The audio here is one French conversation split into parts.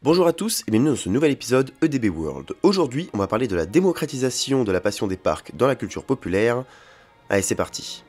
Bonjour à tous et bienvenue dans ce nouvel épisode EDB World. Aujourd'hui, on va parler de la démocratisation de la passion des parcs dans la culture populaire. Allez, c'est parti.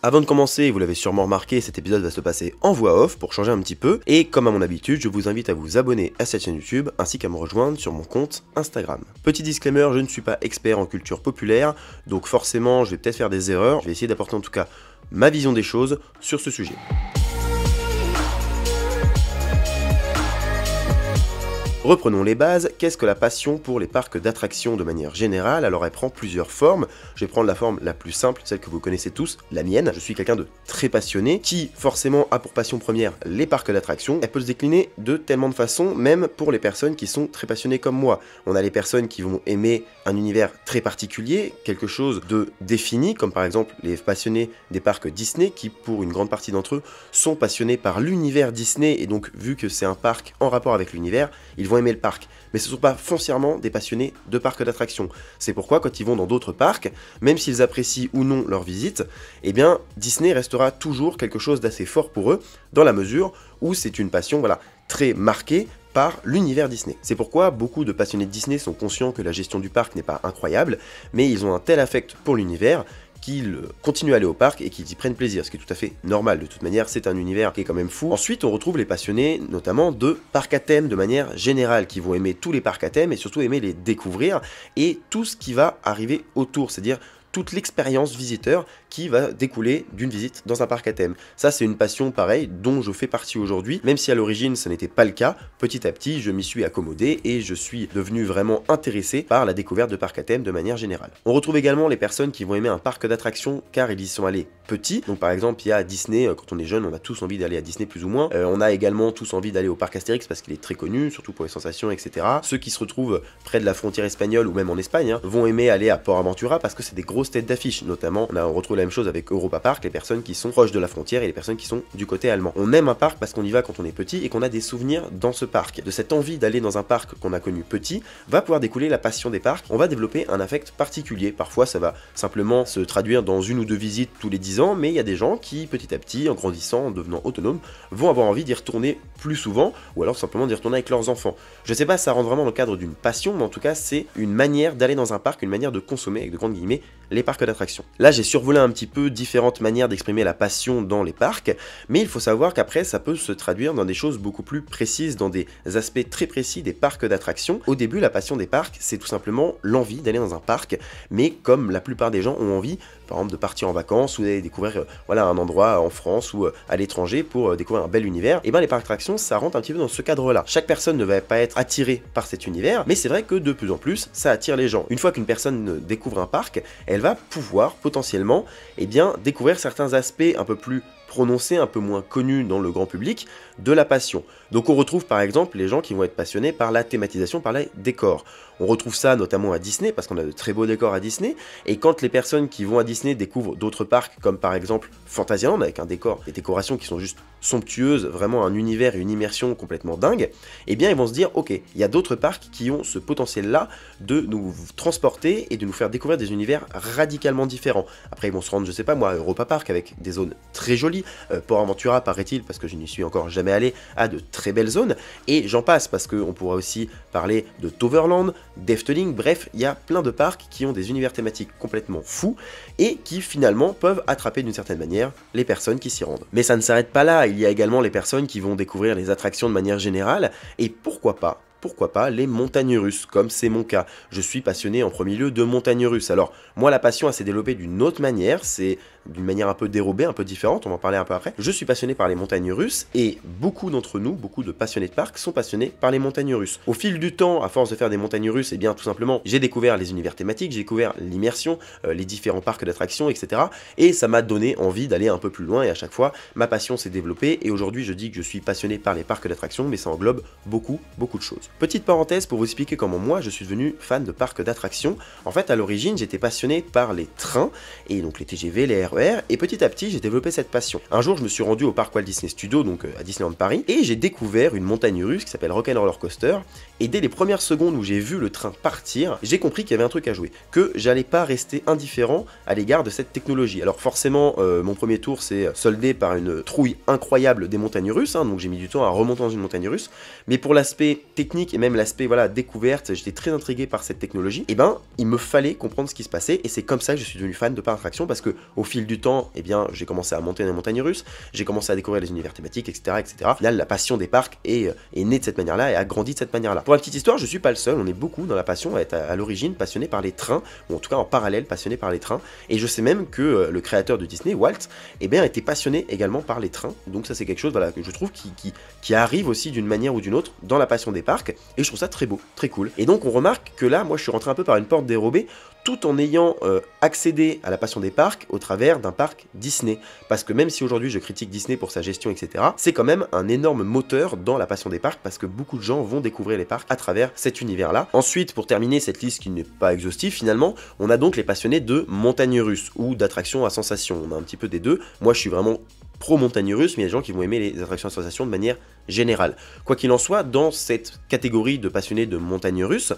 Avant de commencer, vous l'avez sûrement remarqué, cet épisode va se passer en voix off pour changer un petit peu, et comme à mon habitude, je vous invite à vous abonner à cette chaîne YouTube, ainsi qu'à me rejoindre sur mon compte Instagram. Petit disclaimer, je ne suis pas expert en culture populaire, donc forcément je vais peut-être faire des erreurs, je vais essayer d'apporter en tout cas ma vision des choses sur ce sujet. Reprenons les bases, qu'est-ce que la passion pour les parcs d'attractions de manière générale? Alors elle prend plusieurs formes, je vais prendre la forme la plus simple, celle que vous connaissez tous, la mienne. Je suis quelqu'un de très passionné, qui forcément a pour passion première les parcs d'attractions. Elle peut se décliner de tellement de façons, même pour les personnes qui sont très passionnées comme moi. On a les personnes qui vont aimer un univers très particulier, quelque chose de défini, comme par exemple les passionnés des parcs Disney, qui pour une grande partie d'entre eux sont passionnés par l'univers Disney, et donc vu que c'est un parc en rapport avec l'univers, ils vont aimer le parc, mais ce ne sont pas foncièrement des passionnés de parcs d'attractions. C'est pourquoi quand ils vont dans d'autres parcs, même s'ils apprécient ou non leur visite, eh bien Disney restera toujours quelque chose d'assez fort pour eux, dans la mesure où c'est une passion très marquée par l'univers Disney. C'est pourquoi beaucoup de passionnés de Disney sont conscients que la gestion du parc n'est pas incroyable, mais ils ont un tel affect pour l'univers qu'ils continuent à aller au parc et qu'ils y prennent plaisir, ce qui est tout à fait normal. De toute manière, c'est un univers qui est quand même fou. Ensuite, on retrouve les passionnés, notamment de parcs à thème de manière générale, qui vont aimer tous les parcs à thème et surtout aimer les découvrir et tout ce qui va arriver autour, c'est-à-dire toute l'expérience visiteur qui va découler d'une visite dans un parc à thème. Ça, c'est une passion pareille dont je fais partie aujourd'hui, même si à l'origine ça n'était pas le cas. Petit à petit, je m'y suis accommodé et je suis devenu vraiment intéressé par la découverte de parcs à thème de manière générale. On retrouve également les personnes qui vont aimer un parc d'attractions car ils y sont allés petits. Donc par exemple, il y a Disney, quand on est jeune, on a tous envie d'aller à Disney plus ou moins. On a également tous envie d'aller au parc Astérix parce qu'il est très connu, surtout pour les sensations, etc. Ceux qui se retrouvent près de la frontière espagnole ou même en Espagne vont aimer aller à Port Aventura parce que c'est des grosses têtes d'affiche. Notamment, on retrouve la même chose avec Europa Park, les personnes qui sont proches de la frontière et les personnes qui sont du côté allemand. On aime un parc parce qu'on y va quand on est petit et qu'on a des souvenirs dans ce parc. De cette envie d'aller dans un parc qu'on a connu petit, va pouvoir découler la passion des parcs. On va développer un affect particulier. Parfois, ça va simplement se traduire dans une ou deux visites tous les 10 ans, mais il y a des gens qui, petit à petit, en grandissant, en devenant autonomes, vont avoir envie d'y retourner plus souvent, ou alors simplement d'y retourner avec leurs enfants. Je sais pas si ça rentre vraiment dans le cadre d'une passion, mais en tout cas, c'est une manière d'aller dans un parc, une manière de consommer, avec de grandes guillemets, les parcs d'attractions. Là, j'ai survolé un petit peu différentes manières d'exprimer la passion dans les parcs, mais il faut savoir qu'après, ça peut se traduire dans des choses beaucoup plus précises, dans des aspects très précis des parcs d'attractions. Au début, la passion des parcs, c'est tout simplement l'envie d'aller dans un parc, mais comme la plupart des gens ont envie, par exemple, de partir en vacances ou d'aller découvrir un endroit en France ou à l'étranger pour découvrir un bel univers, et bien les parcs d'attractions, ça rentre un petit peu dans ce cadre-là. Chaque personne ne va pas être attirée par cet univers, mais c'est vrai que de plus en plus, ça attire les gens. Une fois qu'une personne découvre un parc, elle va pouvoir potentiellement découvrir certains aspects un peu plus prononcés, un peu moins connus dans le grand public, de la passion. Donc on retrouve par exemple les gens qui vont être passionnés par la thématisation, par les décors. On retrouve ça notamment à Disney, parce qu'on a de très beaux décors à Disney, et quand les personnes qui vont à Disney découvrent d'autres parcs, comme par exemple Fantasyland, avec un décor, des décorations qui sont juste somptueuses, vraiment un univers et une immersion complètement dingue, eh bien ils vont se dire, ok, il y a d'autres parcs qui ont ce potentiel-là de nous transporter et de nous faire découvrir des univers radicalement différents. Après ils vont se rendre, je sais pas moi, à Europa Park, avec des zones très jolies, Port Aventura, paraît-il, parce que je n'y suis encore jamais allé, a de très belles zones, et j'en passe, parce qu'on pourra aussi parler de Toverland, d'Efteling, bref, il y a plein de parcs qui ont des univers thématiques complètement fous, et qui finalement peuvent attraper d'une certaine manière les personnes qui s'y rendent. Mais ça ne s'arrête pas là, il y a également les personnes qui vont découvrir les attractions de manière générale, et pourquoi pas les montagnes russes, comme c'est mon cas. Je suis passionné en premier lieu de montagnes russes. Alors, moi, la passion s'est développée d'une autre manière, c'est d'une manière un peu dérobée, un peu différente, on va en parler un peu après. Je suis passionné par les montagnes russes, et beaucoup d'entre nous, beaucoup de passionnés de parcs, sont passionnés par les montagnes russes. Au fil du temps, à force de faire des montagnes russes, eh bien, tout simplement, j'ai découvert les univers thématiques, j'ai découvert l'immersion, les différents parcs d'attractions, etc. Et ça m'a donné envie d'aller un peu plus loin, et à chaque fois, ma passion s'est développée, et aujourd'hui, je dis que je suis passionné par les parcs d'attractions, mais ça englobe beaucoup de choses. Petite parenthèse pour vous expliquer comment moi je suis devenu fan de parcs d'attractions. En fait, à l'origine, j'étais passionné par les trains, et donc les TGV, les RER, et petit à petit, j'ai développé cette passion. Un jour, je me suis rendu au parc Walt Disney Studios, donc à Disneyland Paris, et j'ai découvert une montagne russe qui s'appelle Rock'n'Roller Coaster, et dès les premières secondes où j'ai vu le train partir, j'ai compris qu'il y avait un truc à jouer, que j'allais pas rester indifférent à l'égard de cette technologie. Alors forcément, mon premier tour s'est soldé par une trouille incroyable des montagnes russes, hein, donc j'ai mis du temps à remonter dans une montagne russe, mais pour l'aspect technique et même l'aspect voilà, découverte, j'étais très intrigué par cette technologie, et ben il me fallait comprendre ce qui se passait, et c'est comme ça que je suis devenu fan de parcs d'attractions, parce que au fil du temps, eh bien j'ai commencé à monter dans les montagnes russes, j'ai commencé à découvrir les univers thématiques, etc. etc. Au final, la passion des parcs est née de cette manière-là et a grandi de cette manière-là. Pour la petite histoire, je suis pas le seul, on est beaucoup dans la passion à être à l'origine passionné par les trains, ou en tout cas en parallèle passionné par les trains, et je sais même que le créateur de Disney, Walt, eh bien était passionné également par les trains, donc ça c'est quelque chose voilà, que je trouve qui arrive aussi d'une manière ou d'une autre dans la passion des parcs, et je trouve ça très beau, très cool. Et donc on remarque que là, moi je suis rentré un peu par une porte dérobée, tout en ayant accédé à la passion des parcs au travers d'un parc Disney. Parce que même si aujourd'hui je critique Disney pour sa gestion, etc., c'est quand même un énorme moteur dans la passion des parcs, parce que beaucoup de gens vont découvrir les parcs à travers cet univers-là. Ensuite, pour terminer cette liste qui n'est pas exhaustive finalement, on a donc les passionnés de montagnes russes, ou d'attractions à sensations. On a un petit peu des deux. Moi je suis vraiment pro montagne russe, mais il y a des gens qui vont aimer les attractions à sensations de manière générale. Quoi qu'il en soit, dans cette catégorie de passionnés de montagne russe,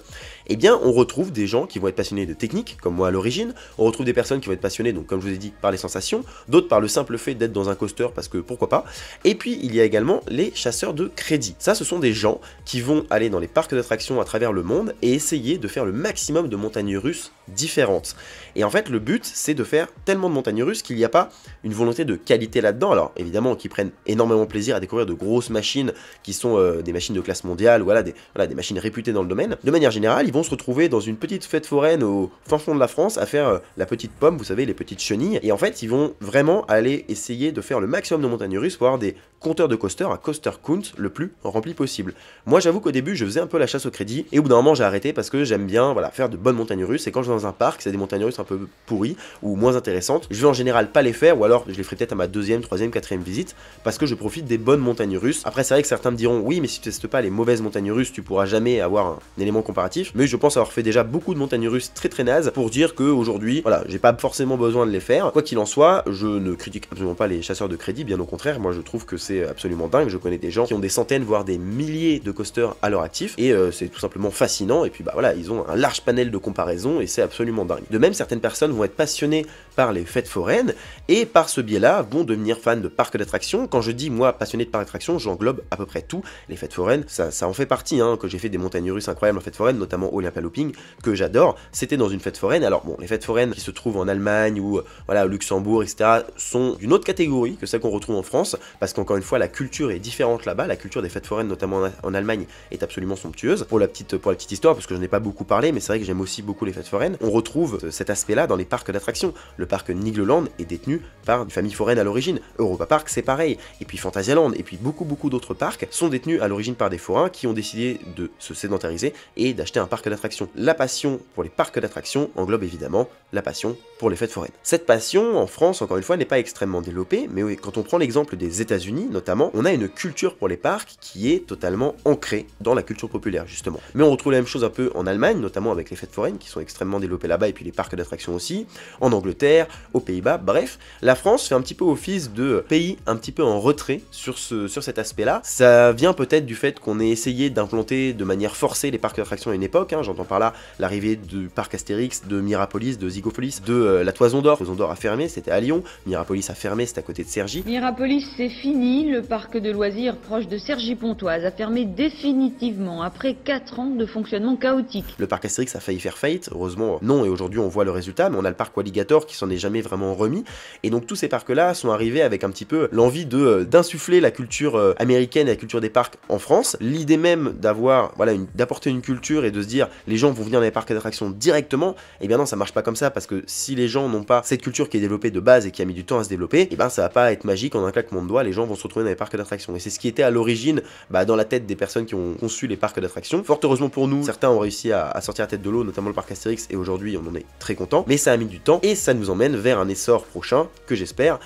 eh bien on retrouve des gens qui vont être passionnés de technique, comme moi à l'origine, on retrouve des personnes qui vont être passionnées, donc comme je vous ai dit, par les sensations, d'autres par le simple fait d'être dans un coaster, parce que pourquoi pas, et puis il y a également les chasseurs de crédit. Ça, ce sont des gens qui vont aller dans les parcs d'attractions à travers le monde et essayer de faire le maximum de montagnes russes différentes. Et en fait, le but, c'est de faire tellement de montagnes russes qu'il n'y a pas une volonté de qualité là-dedans. Alors évidemment, qui prennent énormément plaisir à découvrir de grosses machines qui sont des machines de classe mondiale, voilà, des machines réputées dans le domaine. De manière générale, ils vont se retrouver dans une petite fête foraine au fin fond de la France à faire la petite pomme, vous savez, les petites chenilles. Et en fait, ils vont vraiment aller essayer de faire le maximum de montagnes russes pour avoir des compteurs de coaster, un coaster count le plus rempli possible. Moi, j'avoue qu'au début, je faisais un peu la chasse au crédit, et au bout d'un moment, j'ai arrêté parce que j'aime bien, voilà, faire de bonnes montagnes russes. Et quand je vais dans un parc, c'est des montagnes russes un peu pourries ou moins intéressantes, je vais en général pas les faire, ou alors je les ferai peut-être à ma deuxième, troisième, quatrième visite, parce que je profite des bonnes montagnes russes. Après, c'est vrai que certains me diront, oui, mais si tu testes pas les mauvaises montagnes russes, tu pourras jamais avoir un élément comparatif. Mais je pense avoir fait déjà beaucoup de montagnes russes très très nazes pour dire que aujourd'hui, voilà, j'ai pas forcément besoin de les faire. Quoi qu'il en soit, je ne critique absolument pas les chasseurs de crédit, bien au contraire, moi je trouve que c'est absolument dingue. Je connais des gens qui ont des centaines, voire des milliers de coasters à leur actif, et c'est tout simplement fascinant. Et puis bah voilà, ils ont un large panel de comparaison, et c'est absolument dingue. De même, certaines personnes vont être passionnées par les fêtes foraines, et par ce biais-là, vont devenir fans de parcs d'attractions. Quand je dis, moi, passionné de parcs d'attractions, j'englobe à peu près tout. Les fêtes foraines, ça en fait partie, hein, que j'ai fait des montagnes russes incroyables en fêtes foraines, notamment Olympia Looping, que j'adore. C'était dans une fête foraine. Alors bon, les fêtes foraines qui se trouvent en Allemagne ou voilà, au Luxembourg, etc., sont d'une autre catégorie que celles qu'on retrouve en France, parce qu'encore une fois, la culture est différente là-bas. La culture des fêtes foraines, notamment en Allemagne, est absolument somptueuse. Pour la petite histoire, parce que je n'ai pas beaucoup parlé, mais c'est vrai que j'aime aussi beaucoup les fêtes foraines, on retrouve cet aspect-là dans les parcs d'attractions. Le parc Nigloland est détenu par une famille foraine à l'origine. Europa Park, c'est pareil. Et puis Fantasyland, et puis beaucoup d'autres parcs sont détenus à l'origine par des forains qui ont décidé de se sédentariser et d'acheter un parc d'attractions. La passion pour les parcs d'attractions englobe évidemment la passion pour les fêtes foraines. Cette passion, en France, encore une fois, n'est pas extrêmement développée, mais oui, quand on prend l'exemple des États-Unis notamment, on a une culture pour les parcs qui est totalement ancrée dans la culture populaire, justement. Mais on retrouve la même chose un peu en Allemagne, notamment avec les fêtes foraines qui sont extrêmement développées là-bas, et puis les parcs d'attractions aussi, en Angleterre, aux Pays-Bas, bref, la France fait un petit peu office de pays un petit peu en retrait sur cet aspect-là. Ça vient peut-être du fait qu'on ait essayé d'implanter de manière forcée les parcs d'attractions à une époque, hein, j'entends par là l'arrivée du parc Astérix, de Mirapolis, de Zigopolis, de la Toison d'Or. Toison d'Or a fermé, c'était à Lyon, Mirapolis a fermé, c'était à côté de Cergy. Mirapolis, c'est fini, le parc de loisirs proche de Cergy-Pontoise a fermé définitivement après 4 ans de fonctionnement chaotique. Le parc Astérix a failli faire faillite, heureusement non, et aujourd'hui on voit le résultat, mais on a le parc Alligator qui s'en est jamais vraiment remis, et donc tous ces parcs-là sont arrivés avec un petit peu l'envie d'insuffler la culture américaine et la culture des parcs en France. L'idée même d'avoir, voilà, d'apporter une culture et de se dire les gens vont venir dans les parcs d'attractions directement, et bien non, ça marche pas comme ça, parce que si les gens n'ont pas cette culture qui est développée de base et qui a mis du temps à se développer, et ben ça va pas être magique, en un claquement de doigts, les gens vont se retrouver dans les parcs d'attractions. Et c'est ce qui était à l'origine dans la tête des personnes qui ont conçu les parcs d'attractions. Fort heureusement pour nous, certains ont réussi à sortir la tête de l'eau, notamment le parc Astérix, et aujourd'hui on en est très content, mais ça a mis du temps, et ça nous emmène vers un essor prochain, que j'espère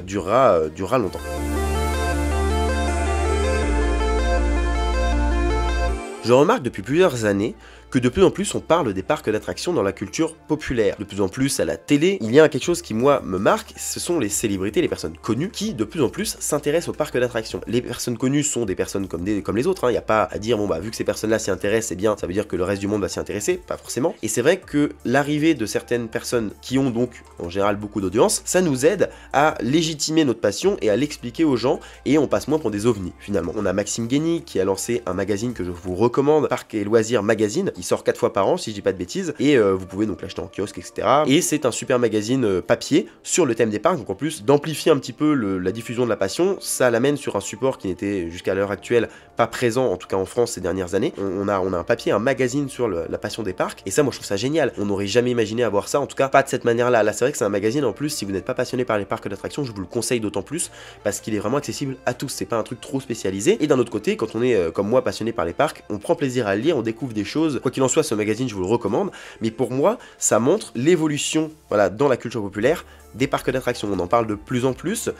durera longtemps. Je remarque depuis plusieurs années que de plus en plus on parle des parcs d'attractions dans la culture populaire. De plus en plus à la télé, il y a quelque chose qui moi me marque, ce sont les célébrités, les personnes connues qui de plus en plus s'intéressent aux parcs d'attractions. Les personnes connues sont des personnes comme les autres, il n'y a pas à dire bon bah vu que ces personnes-là s'y intéressent, eh bien ça veut dire que le reste du monde va s'y intéresser, pas forcément. Et c'est vrai que l'arrivée de certaines personnes qui ont donc en général beaucoup d'audience, ça nous aide à légitimer notre passion et à l'expliquer aux gens et on passe moins pour des ovnis finalement. On a Maxime Guény qui a lancé un magazine que je vous recommande, Parcs et Loisirs Magazine. Il sort 4 fois par an si je dis pas de bêtises et vous pouvez donc l'acheter en kiosque etc. Et c'est un super magazine papier sur le thème des parcs, donc en plus d'amplifier un petit peu la diffusion de la passion, ça l'amène sur un support qui n'était jusqu'à l'heure actuelle pas présent en tout cas en France ces dernières années. On a un papier, un magazine sur la passion des parcs et ça moi je trouve ça génial. On n'aurait jamais imaginé avoir ça, en tout cas pas de cette manière là. Là c'est vrai que c'est un magazine en plus, si vous n'êtes pas passionné par les parcs d'attractions, je vous le conseille d'autant plus parce qu'il est vraiment accessible à tous, c'est pas un truc trop spécialisé. Et d'un autre côté, quand on est comme moi passionné par les parcs, on prend plaisir à le lire, on découvre des choses. Quoi qu'il en soit, ce magazine je vous le recommande, mais pour moi ça montre l'évolution voilà, dans la culture populaire des parcs d'attractions. On en parle de plus en plus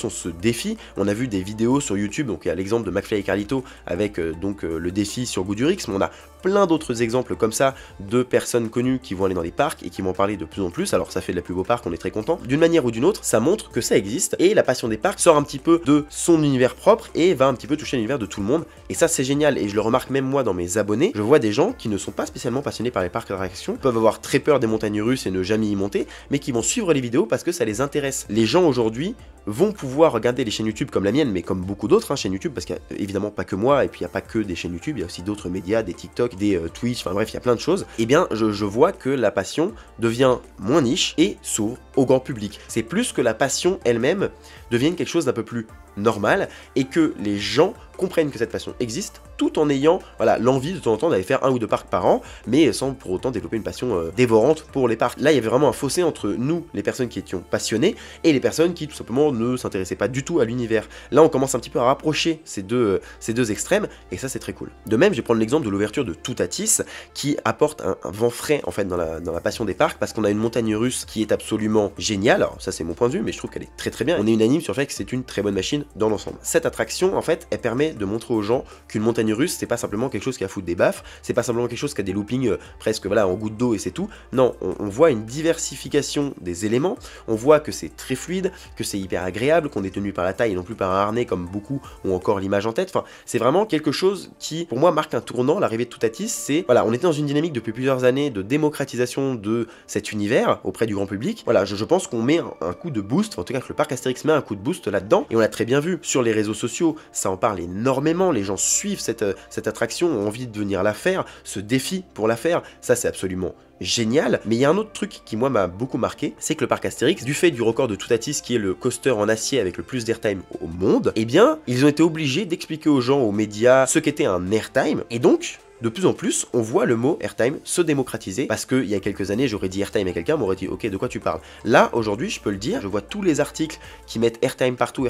on se défie. On a vu des vidéos sur YouTube, donc il y a l'exemple de McFly et Carlito avec le défi sur Goût du Rix, mais on a plein d'autres exemples comme ça de personnes connues qui vont aller dans les parcs et qui vont en parler de plus en plus. Alors ça fait de la pub au parc, on est très content. D'une manière ou d'une autre, ça montre que ça existe et la passion des parcs sort un petit peu de son univers propre et va un petit peu toucher l'univers de tout le monde. Et ça c'est génial et je le remarque même moi dans mes abonnés. Je vois des gens qui ne sont pas spécialement passionnés par les parcs d'attractions, peuvent avoir très peur des montagnes russes et ne jamais y monter, mais qui vont suivre les vidéos parce que ça les intéresse. Les gens aujourd'hui vont pouvoir regarder les chaînes YouTube comme la mienne, mais comme beaucoup d'autres chaînes YouTube, parce qu'il n'y a évidemment pas que moi, et puis il n'y a pas que des chaînes YouTube, il y a aussi d'autres médias, des TikTok, des Twitch, enfin bref, il y a plein de choses. Et bien, je vois que la passion devient moins niche et s'ouvre au grand public. C'est plus que la passion elle-même devienne quelque chose d'un peu plus normal, et que les gens comprennent que cette passion existe, tout en ayant voilà, l'envie de temps en temps d'aller faire 1 ou 2 parcs par an, mais sans pour autant développer une passion dévorante pour les parcs. Là, il y avait vraiment un fossé entre nous, les personnes qui étions passionnées, et les personnes qui tout simplement ne s'intéressaient pas du tout à l'univers. Là, on commence un petit peu à rapprocher ces deux extrêmes, et ça, c'est très cool. De même, je vais prendre l'exemple de l'ouverture de Toutatis, qui apporte un vent frais, en fait, dans la passion des parcs, parce qu'on a une montagne russe qui est absolument géniale. Alors, ça, c'est mon point de vue, mais je trouve qu'elle est très très bien. On est unanime sur le fait que c'est une très bonne machine dans l'ensemble. Cette attraction, en fait, elle permet de montrer aux gens qu'une montagne russe, c'est pas simplement quelque chose qui a foutre des baffes, c'est pas simplement quelque chose qui a des loopings presque voilà en gouttes d'eau et c'est tout. Non, on voit une diversification des éléments, on voit que c'est très fluide, que c'est hyper agréable, qu'on est tenu par la taille et non plus par un harnais comme beaucoup ont encore l'image en tête. Enfin, c'est vraiment quelque chose qui, pour moi, marque un tournant. L'arrivée de Toutatis, c'est voilà, on était dans une dynamique depuis plusieurs années de démocratisation de cet univers auprès du grand public. Voilà, je pense qu'on met un coup de boost, en tout cas que le parc Astérix met un coup de boost là-dedans, et on l'a très bien vu sur les réseaux sociaux, ça en parle énormément, les gens suivent cette attraction, ont envie de venir la faire, se défient pour la faire, ça c'est absolument génial. Mais il y a un autre truc qui moi m'a beaucoup marqué, c'est que le parc Astérix, du fait du record de Toutatis qui est le coaster en acier avec le plus d'airtime au monde, eh bien ils ont été obligés d'expliquer aux gens, aux médias, ce qu'était un airtime, et donc de plus en plus, on voit le mot airtime se démocratiser, parce qu'il y a quelques années, j'aurais dit airtime à quelqu'un, m'aurait dit ok, de quoi tu parles? Là, aujourd'hui, je peux le dire, je vois tous les articles qui mettent airtime partout,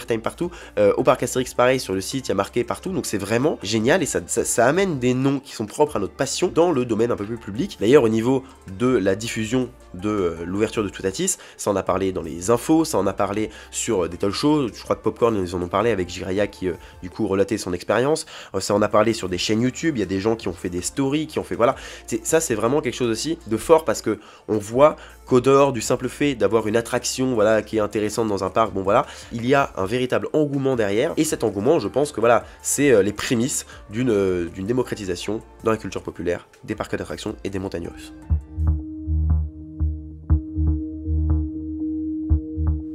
au parc Astérix pareil, sur le site, il y a marqué partout, donc c'est vraiment génial, et ça amène des noms qui sont propres à notre passion dans le domaine un peu plus public. D'ailleurs, au niveau de la diffusion de l'ouverture de Toutatis, ça en a parlé dans les infos, ça en a parlé sur des talk shows, je crois que Popcorn, ils en ont parlé avec Jiraya qui, du coup, relatait son expérience, ça en a parlé sur des chaînes YouTube, il y a des gens qui ont fait des stories, qui ont fait voilà, ça c'est vraiment quelque chose aussi de fort parce que on voit qu'au dehors du simple fait d'avoir une attraction voilà qui est intéressante dans un parc, bon voilà, il y a un véritable engouement derrière et cet engouement, je pense que voilà, c'est les prémices d'une démocratisation dans la culture populaire des parcs d'attractions et des montagnes russes.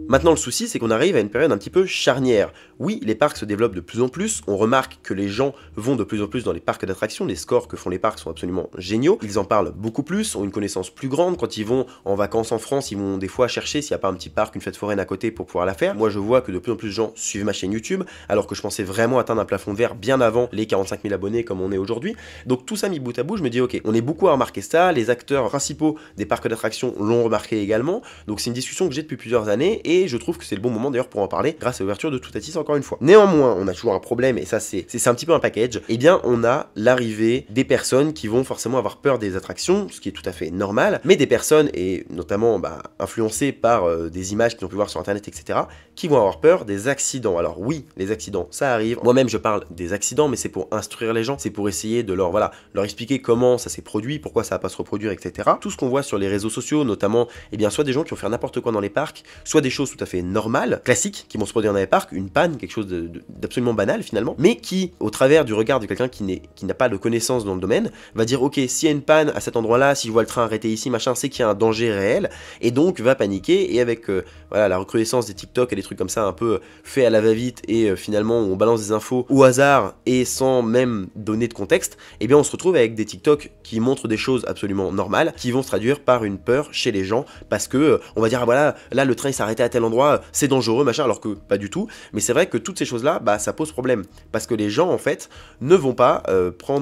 Maintenant, le souci, c'est qu'on arrive à une période un petit peu charnière. Oui, les parcs se développent de plus en plus, on remarque que les gens vont de plus en plus dans les parcs d'attractions, les scores que font les parcs sont absolument géniaux, ils en parlent beaucoup plus, ont une connaissance plus grande, quand ils vont en vacances en France, ils vont des fois chercher s'il n'y a pas un petit parc, une fête foraine à côté pour pouvoir la faire. Moi, je vois que de plus en plus de gens suivent ma chaîne YouTube, alors que je pensais vraiment atteindre un plafond de verre bien avant les 45 000 abonnés comme on est aujourd'hui. Donc tout ça mis bout à bout, je me dis ok, on est beaucoup à remarquer ça, les acteurs principaux des parcs d'attractions l'ont remarqué également, donc c'est une discussion que j'ai depuis plusieurs années et et je trouve que c'est le bon moment d'ailleurs pour en parler grâce à l'ouverture de Toutatis encore une fois. Néanmoins, on a toujours un problème, et ça c'est un petit peu un package, et bien on a l'arrivée des personnes qui vont forcément avoir peur des attractions, ce qui est tout à fait normal, mais des personnes, et notamment influencées par des images qu'ils ont pu voir sur internet, etc., qui vont avoir peur des accidents. Alors oui, les accidents, ça arrive. Moi-même, je parle des accidents, mais c'est pour instruire les gens, c'est pour essayer de leur expliquer comment ça s'est produit, pourquoi ça va pas se reproduire, etc. Tout ce qu'on voit sur les réseaux sociaux, notamment, eh bien, soit des gens qui vont faire n'importe quoi dans les parcs, soit des choses tout à fait normales, classiques, qui vont se produire dans les parcs, une panne, quelque chose d'absolument banal finalement, mais qui, au travers du regard de quelqu'un qui n'a pas de connaissances dans le domaine, va dire ok, s'il y a une panne à cet endroit-là, si je vois le train arrêté ici, machin, c'est qu'il y a un danger réel, et donc va paniquer, et avec la recrudescence des TikTok et des trucs comme ça un peu faits à la va-vite, et finalement on balance des infos au hasard et sans même donner de contexte, eh bien on se retrouve avec des TikTok qui montrent des choses absolument normales, qui vont se traduire par une peur chez les gens, parce que on va dire ah voilà, là le train il s'est arrêté à tel endroit, c'est dangereux, machin, alors que pas du tout. Mais c'est vrai que toutes ces choses-là, ça pose problème, parce que les gens en fait ne vont pas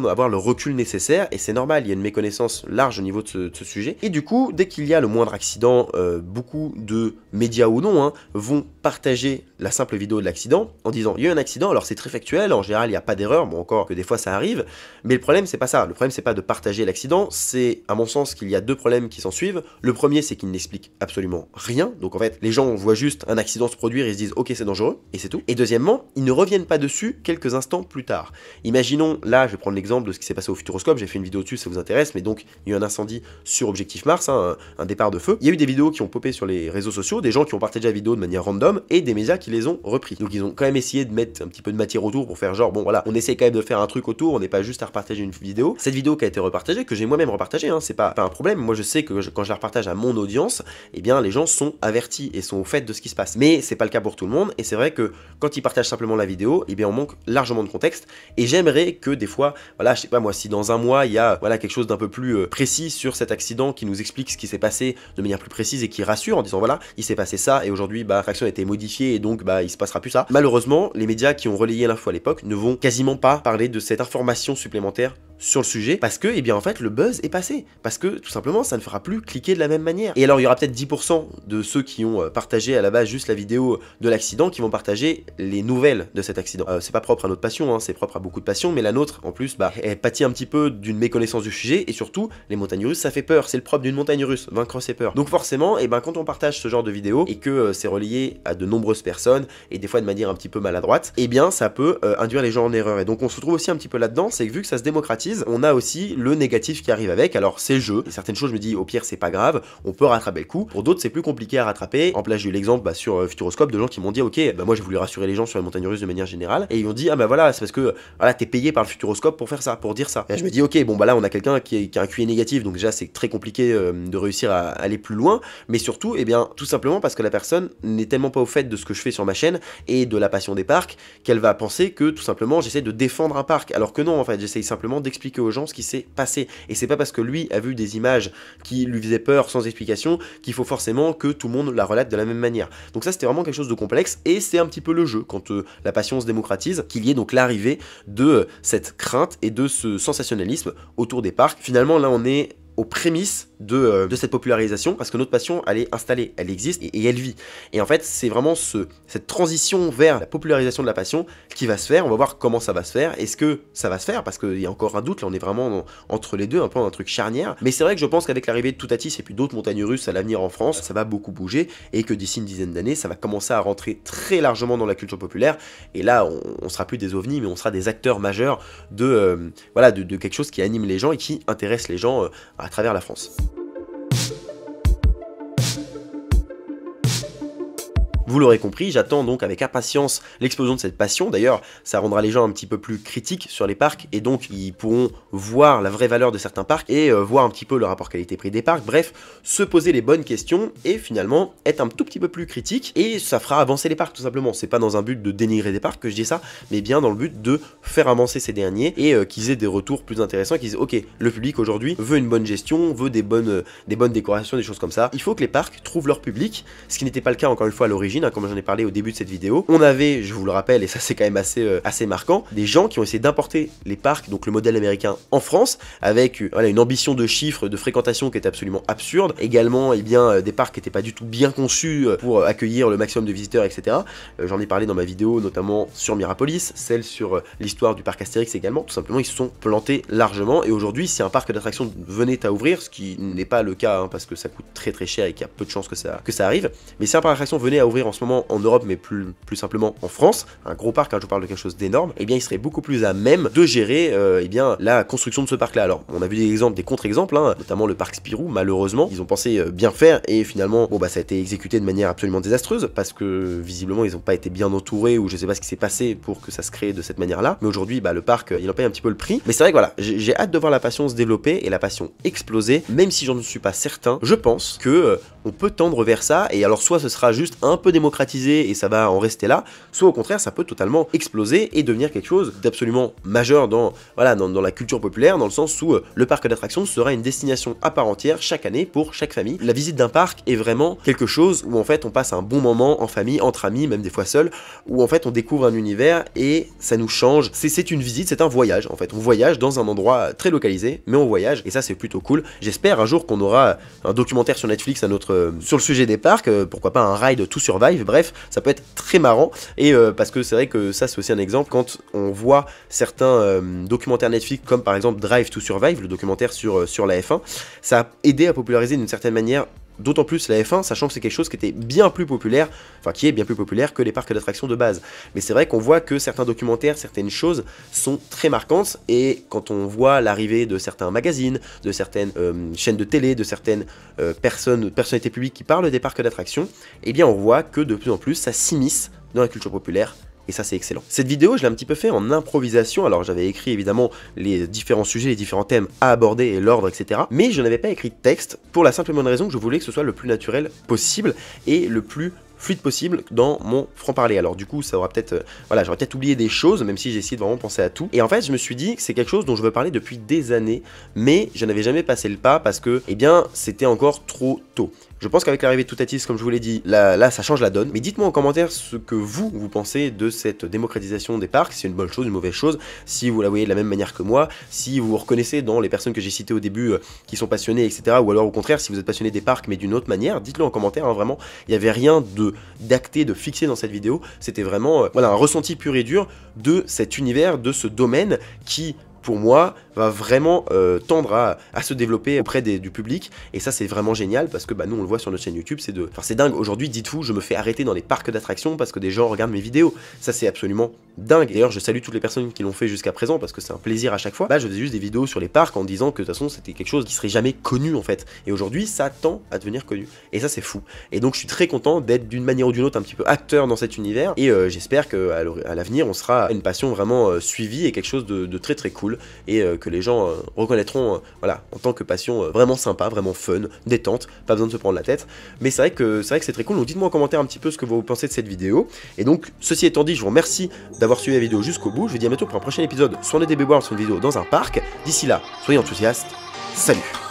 avoir le recul nécessaire, et c'est normal, il y a une méconnaissance large au niveau de ce sujet, et du coup, dès qu'il y a le moindre accident, beaucoup de médias ou non, vont partager la simple vidéo de l'accident, en disant il y a eu un accident, alors c'est très factuel, en général il n'y a pas d'erreur, bon encore que des fois ça arrive, mais le problème c'est pas ça, le problème c'est pas de partager l'accident, c'est à mon sens qu'il y a deux problèmes qui s'en suivent. Le premier c'est qu'il n'explique absolument rien, donc en fait les gens voient juste un accident se produire et se disent ok c'est dangereux, et c'est tout. Et deuxièmement, ils ne reviennent pas dessus quelques instants plus tard. Imaginons, là je vais prendre l'exemple de ce qui s'est passé au Futuroscope, j'ai fait une vidéo dessus si ça vous intéresse, mais donc il y a eu un incendie sur Objectif Mars, un départ de feu, il y a eu des vidéos qui ont popé sur les réseaux sociaux, des gens qui ont partagé la vidéo de manière random, et des médias qui les ont repris. Donc ils ont quand même essayé de mettre un petit peu de matière autour pour faire genre bon voilà, on essaie quand même de faire un truc autour, on n'est pas juste à repartager une vidéo. Cette vidéo qui a été repartagée, que j'ai moi-même repartagée, c'est pas un problème, moi je sais que quand je la repartage à mon audience, eh bien les gens sont avertis et sont au fait de ce qui se passe. Mais c'est pas le cas pour tout le monde, et c'est vrai que quand ils partagent simplement la vidéo, eh bien on manque largement de contexte, et j'aimerais que des fois, voilà, je sais pas moi, si dans un mois il y a quelque chose d'un peu plus précis sur cet accident qui nous explique ce qui s'est passé de manière plus précise et qui rassure en disant voilà, il s'est passé ça et aujourd'hui l'action a été modifiée et donc il se passera plus ça. Malheureusement, les médias qui ont relayé l'info à l'époque ne vont quasiment pas parler de cette information supplémentaire sur le sujet, parce que, eh bien en fait, le buzz est passé, parce que tout simplement, ça ne fera plus cliquer de la même manière. Et alors, il y aura peut-être 10% de ceux qui ont partagé à la base juste la vidéo de l'accident qui vont partager les nouvelles de cet accident. C'est pas propre à notre passion, c'est propre à beaucoup de passions, mais la nôtre, en plus, elle pâtit un petit peu d'une méconnaissance du sujet, et surtout, les montagnes russes, ça fait peur, c'est le propre d'une montagne russe, vaincre ses peurs. Donc forcément, quand on partage ce genre de vidéo, et que c'est relayé à de nombreuses personnes, et des fois de manière un petit peu maladroite, eh bien ça peut induire les gens en erreur. Et donc on se retrouve aussi un petit peu là-dedans, c'est que vu que ça se démocratise, on a aussi le négatif qui arrive avec. Alors c'est le jeu, et certaines choses je me dis au pire c'est pas grave, on peut rattraper le coup. Pour d'autres c'est plus compliqué à rattraper. En place j'ai eu l'exemple sur Futuroscope de gens qui m'ont dit ok, moi j'ai voulu rassurer les gens sur les montagnes russes de manière générale, et ils ont dit ah voilà, c'est parce que voilà, t'es payé par le Futuroscope pour faire ça, pour dire ça. Et je me dis ok, bon là on a quelqu'un qui a un QI négatif, donc déjà c'est très compliqué de réussir à aller plus loin, mais surtout tout simplement parce que la personne n'est tellement pas au fait de ce que je fais sur ma chaîne et de la passion des parcs qu'elle va penser que tout simplement j'essaie de défendre un parc, alors que non, en fait j'essaie simplement d'expliquer aux gens ce qui s'est passé, et c'est pas parce que lui a vu des images qui lui faisaient peur sans explication qu'il faut forcément que tout le monde la relate de la même manière. Donc ça c'était vraiment quelque chose de complexe, et c'est un petit peu le jeu quand la passion se démocratise, qu'il y ait donc l'arrivée de cette crainte et de ce sensationnalisme autour des parcs. Finalement là on est aux prémices de cette popularisation, parce que notre passion elle est installée, elle existe et elle vit, et en fait c'est vraiment cette transition vers la popularisation de la passion qui va se faire. On va voir comment ça va se faire, est-ce que ça va se faire, parce qu'il y a encore un doute, là on est vraiment entre les deux, un peu un truc charnière, mais c'est vrai que je pense qu'avec l'arrivée de Toutatis et puis d'autres montagnes russes à l'avenir en France, ça va beaucoup bouger, et que d'ici une dizaine d'années ça va commencer à rentrer très largement dans la culture populaire, et là on sera plus des ovnis, mais on sera des acteurs majeurs de quelque chose qui anime les gens et qui intéresse les gens à travers la France. Vous l'aurez compris, j'attends donc avec impatience l'explosion de cette passion. D'ailleurs, ça rendra les gens un petit peu plus critiques sur les parcs, et donc ils pourront voir la vraie valeur de certains parcs et voir un petit peu le rapport qualité-prix des parcs. Bref, se poser les bonnes questions et finalement être un tout petit peu plus critique, et ça fera avancer les parcs tout simplement. C'est pas dans un but de dénigrer des parcs que je dis ça, mais bien dans le but de faire avancer ces derniers et qu'ils aient des retours plus intéressants, qu'ils disent ok, le public aujourd'hui veut une bonne gestion, veut des bonnes décorations, des choses comme ça. Il faut que les parcs trouvent leur public, ce qui n'était pas le cas encore une fois à l'origine. l'origine, hein, comme j'en ai parlé au début de cette vidéo. On avait, je vous le rappelle, et ça c'est quand même assez marquant, des gens qui ont essayé d'importer les parcs, donc le modèle américain, en France, avec voilà, une ambition de chiffres, de fréquentation qui était absolument absurde. Également, eh bien, des parcs qui n'étaient pas du tout bien conçus pour accueillir le maximum de visiteurs, etc. J'en ai parlé dans ma vidéo, notamment sur Mirapolis, celle sur l'histoire du parc Astérix également. Tout simplement, ils se sont plantés largement, et aujourd'hui, si un parc d'attractions venait à ouvrir, ce qui n'est pas le cas, hein, parce que ça coûte très très cher et qu'il y a peu de chances que ça arrive, mais si un parc d'attractions venait à ouvrir en ce moment en Europe, mais plus simplement en France, un gros parc, hein, je vous parle de quelque chose d'énorme, eh bien, il serait beaucoup plus à même de gérer eh bien, la construction de ce parc-là. Alors, on a vu des exemples, des contre-exemples, hein, notamment le parc Spirou, malheureusement, ils ont pensé bien faire, et finalement, bon, bah, ça a été exécuté de manière absolument désastreuse, parce que visiblement, ils n'ont pas été bien entourés, ou je sais pas ce qui s'est passé pour que ça se crée de cette manière-là, mais aujourd'hui, bah, le parc, il en paye un petit peu le prix. Mais c'est vrai que voilà, j'ai hâte de voir la passion se développer, et la passion exploser, même si j'en suis pas certain. Je pense que on peut tendre vers ça, et alors soit ce sera juste un peu démocratisé, et ça va en rester là, soit au contraire, ça peut totalement exploser, et devenir quelque chose d'absolument majeur dans la culture populaire, dans le sens où le parc d'attractions sera une destination à part entière chaque année pour chaque famille. La visite d'un parc est vraiment quelque chose où en fait on passe un bon moment en famille, entre amis, même des fois seul, où en fait on découvre un univers et ça nous change. C'est une visite, c'est un voyage en fait. On voyage dans un endroit très localisé, mais on voyage, et ça c'est plutôt cool. J'espère un jour qu'on aura un documentaire sur Netflix sur le sujet des parcs, pourquoi pas un ride to survive, bref, ça peut être très marrant, et parce que c'est vrai que ça c'est aussi un exemple, quand on voit certains documentaires Netflix, comme par exemple Drive to Survive, le documentaire sur la F1, ça a aidé à populariser d'une certaine manière, d'autant plus la F1, sachant que c'est quelque chose qui était bien plus populaire, enfin qui est bien plus populaire que les parcs d'attractions de base. Mais c'est vrai qu'on voit que certains documentaires, certaines choses sont très marquantes, et quand on voit l'arrivée de certains magazines, de certaines chaînes de télé, de certaines personnalités publiques qui parlent des parcs d'attractions, eh bien on voit que de plus en plus ça s'immisce dans la culture populaire. Et ça c'est excellent. Cette vidéo je l'ai un petit peu fait en improvisation, alors j'avais écrit évidemment les différents sujets, les différents thèmes à aborder et l'ordre, etc. Mais je n'avais pas écrit de texte, pour la simple et bonne raison que je voulais que ce soit le plus naturel possible et le plus fluide possible dans mon franc-parler. Alors du coup ça aura peut-être, voilà, j'aurais peut-être oublié des choses, même si j'ai essayé de vraiment penser à tout. Et en fait je me suis dit que c'est quelque chose dont je veux parler depuis des années, mais je n'avais jamais passé le pas parce que, eh bien, c'était encore trop tôt. Je pense qu'avec l'arrivée de Toutatis, comme je vous l'ai dit, là ça change la donne. Mais dites-moi en commentaire ce que vous pensez de cette démocratisation des parcs, si c'est une bonne chose, une mauvaise chose, si vous la voyez de la même manière que moi, si vous vous reconnaissez dans les personnes que j'ai citées au début qui sont passionnées, etc. Ou alors au contraire, si vous êtes passionné des parcs mais d'une autre manière, dites-le en commentaire, hein, vraiment. Il n'y avait rien d'acté, de fixé dans cette vidéo, c'était vraiment voilà, un ressenti pur et dur de cet univers, de ce domaine qui, pour moi, va vraiment tendre à se développer auprès du public, et ça c'est vraiment génial parce que bah, nous on le voit sur notre chaîne YouTube, c'est dingue. Aujourd'hui, dites-vous, je me fais arrêter dans les parcs d'attractions parce que des gens regardent mes vidéos, ça c'est absolument dingue. D'ailleurs je salue toutes les personnes qui l'ont fait jusqu'à présent parce que c'est un plaisir à chaque fois. Bah je faisais juste des vidéos sur les parcs en disant que de toute façon c'était quelque chose qui serait jamais connu en fait, et aujourd'hui ça tend à devenir connu, et ça c'est fou. Et donc je suis très content d'être d'une manière ou d'une autre un petit peu acteur dans cet univers, et j'espère qu'à l'avenir on sera une passion vraiment suivie et quelque chose de très très cool, et que les gens reconnaîtront voilà, en tant que passion vraiment sympa, vraiment fun, détente, pas besoin de se prendre la tête. Mais c'est vrai que c'est très cool, donc dites-moi en commentaire un petit peu ce que vous pensez de cette vidéo. Et donc ceci étant dit, je vous remercie d'avoir suivi la vidéo jusqu'au bout. Je vous dis à bientôt pour un prochain épisode, soit on est des béboires, soit une vidéo dans un parc. D'ici là, soyez enthousiastes, salut.